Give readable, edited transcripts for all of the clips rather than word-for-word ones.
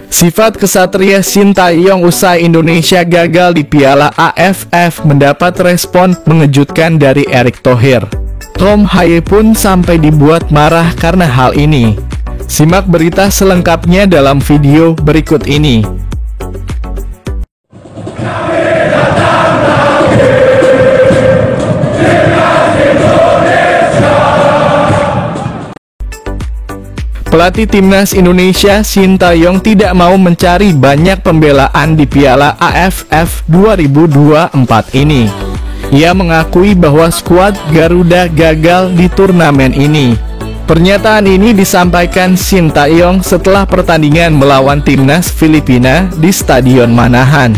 Sifat kesatria Sintayong usai Indonesia gagal di Piala AFF mendapat respon mengejutkan dari Erick Thohir. Tom Haye pun sampai dibuat marah karena hal ini. Simak berita selengkapnya dalam video berikut ini. Pelatih Timnas Indonesia Sintayong tidak mau mencari banyak pembelaan di Piala AFF 2024 ini. Ia mengakui bahwa skuad Garuda gagal di turnamen ini. Pernyataan ini disampaikan Sintayong setelah pertandingan melawan Timnas Filipina di Stadion Manahan.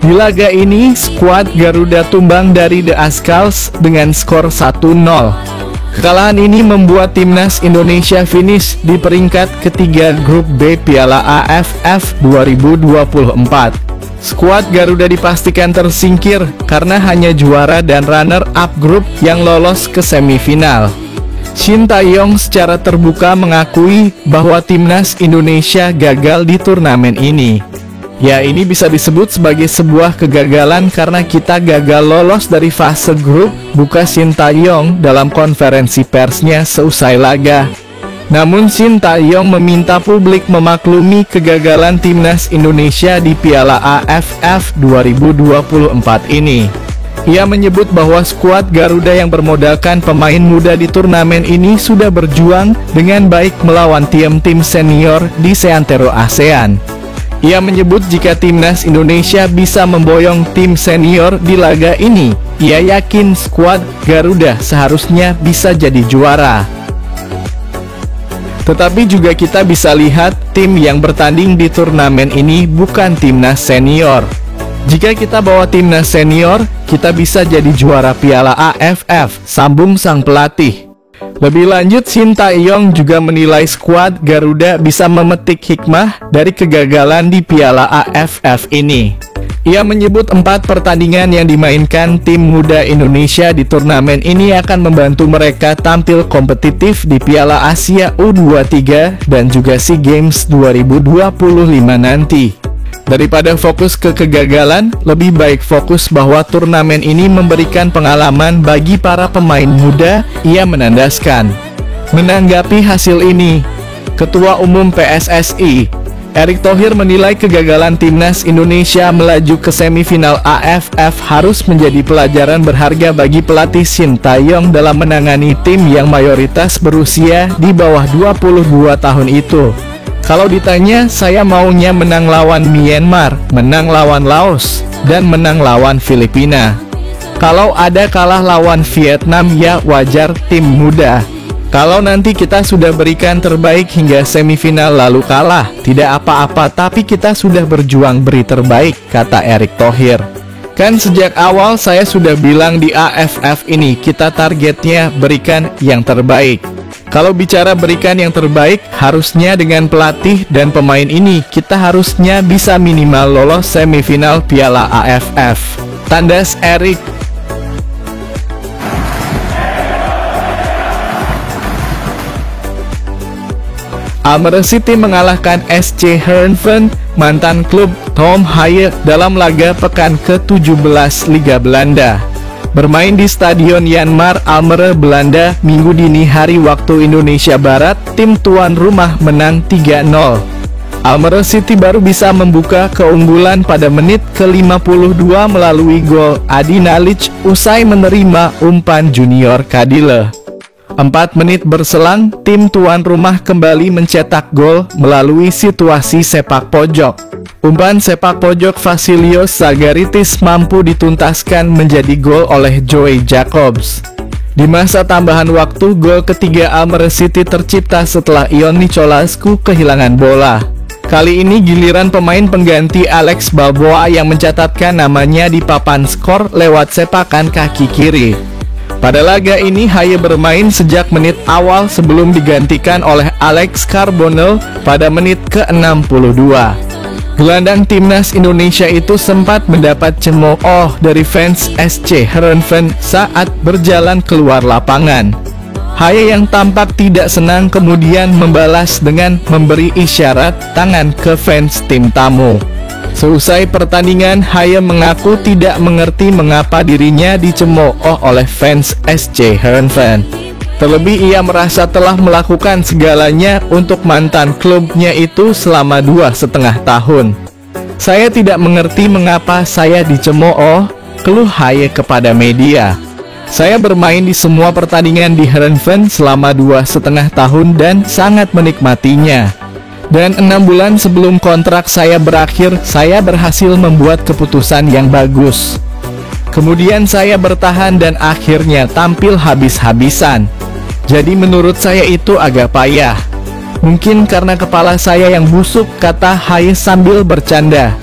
Di laga ini, skuad Garuda tumbang dari The Azkals dengan skor 1-0. Kekalahan ini membuat Timnas Indonesia finish di peringkat ketiga grup B Piala AFF 2024. Skuad Garuda dipastikan tersingkir karena hanya juara dan runner-up grup yang lolos ke semifinal. Sintayong secara terbuka mengakui bahwa Timnas Indonesia gagal di turnamen ini. Ya, ini bisa disebut sebagai sebuah kegagalan karena kita gagal lolos dari fase grup, buka Sintayong dalam konferensi persnya seusai laga. Namun Sintayong meminta publik memaklumi kegagalan Timnas Indonesia di Piala AFF 2024 ini. Ia menyebut bahwa skuad Garuda yang bermodalkan pemain muda di turnamen ini sudah berjuang dengan baik melawan tim-tim senior di seantero ASEAN. Ia menyebut jika Timnas Indonesia bisa memboyong tim senior di laga ini, ia yakin skuad Garuda seharusnya bisa jadi juara. Tetapi juga kita bisa lihat tim yang bertanding di turnamen ini bukan Timnas senior. Jika kita bawa Timnas senior, kita bisa jadi juara Piala AFF, sambung sang pelatih. Lebih lanjut, Sintayong juga menilai skuad Garuda bisa memetik hikmah dari kegagalan di Piala AFF ini. Ia menyebut 4 pertandingan yang dimainkan tim muda Indonesia di turnamen ini akan membantu mereka tampil kompetitif di Piala Asia U23 dan juga SEA Games 2025 nanti. Daripada fokus ke kegagalan, lebih baik fokus bahwa turnamen ini memberikan pengalaman bagi para pemain muda, ia menandaskan. Menanggapi hasil ini, Ketua Umum PSSI, Erick Thohir menilai kegagalan Timnas Indonesia melaju ke semifinal AFF harus menjadi pelajaran berharga bagi pelatih Sintayong dalam menangani tim yang mayoritas berusia di bawah 22 tahun itu. Kalau ditanya, saya maunya menang lawan Myanmar, menang lawan Laos, dan menang lawan Filipina. Kalau ada kalah lawan Vietnam, ya wajar, tim muda. Kalau nanti kita sudah berikan terbaik hingga semifinal lalu kalah, tidak apa-apa, tapi kita sudah berjuang beri terbaik, kata Erick Thohir. Kan sejak awal saya sudah bilang di AFF ini, kita targetnya berikan yang terbaik. Kalau bicara berikan yang terbaik, harusnya dengan pelatih dan pemain ini, kita harusnya bisa minimal lolos semifinal Piala AFF. Tandas Erick. Almere City mengalahkan SC Heerenveen, mantan klub Tom Haye, dalam laga pekan ke-17 Liga Belanda. Bermain di Stadion Janmar, Almere, Belanda, Minggu dini hari waktu Indonesia Barat, tim tuan rumah menang 3-0. Almere City baru bisa membuka keunggulan pada menit ke-52 melalui gol Adi Nalic usai menerima umpan Junior Kadile. 4 menit berselang, tim tuan rumah kembali mencetak gol melalui situasi sepak pojok. Umpan sepak pojok Vasilios Zagaritis mampu dituntaskan menjadi gol oleh Joey Jacobs. Di masa tambahan waktu, gol ketiga Almere City tercipta setelah Ion Nicolascu kehilangan bola. Kali ini giliran pemain pengganti Alex Balboa yang mencatatkan namanya di papan skor lewat sepakan kaki kiri. Pada laga ini Haye bermain sejak menit awal sebelum digantikan oleh Alex Carbonell pada menit ke-62. Gelandang Timnas Indonesia itu sempat mendapat cemooh dari fans SC Heerenveen saat berjalan keluar lapangan. Haye yang tampak tidak senang kemudian membalas dengan memberi isyarat tangan ke fans tim tamu. Seusai pertandingan, Haye mengaku tidak mengerti mengapa dirinya dicemooh oleh fans SC Heerenveen. Terlebih ia merasa telah melakukan segalanya untuk mantan klubnya itu selama 2,5 tahun. Saya tidak mengerti mengapa saya dicemooh, keluh Haye kepada media. Saya bermain di semua pertandingan di Heerenveen selama 2,5 tahun dan sangat menikmatinya. Dan 6 bulan sebelum kontrak saya berakhir, saya berhasil membuat keputusan yang bagus. Kemudian saya bertahan dan akhirnya tampil habis-habisan. Jadi menurut saya itu agak payah. Mungkin karena kepala saya yang busuk, kata Haye sambil bercanda.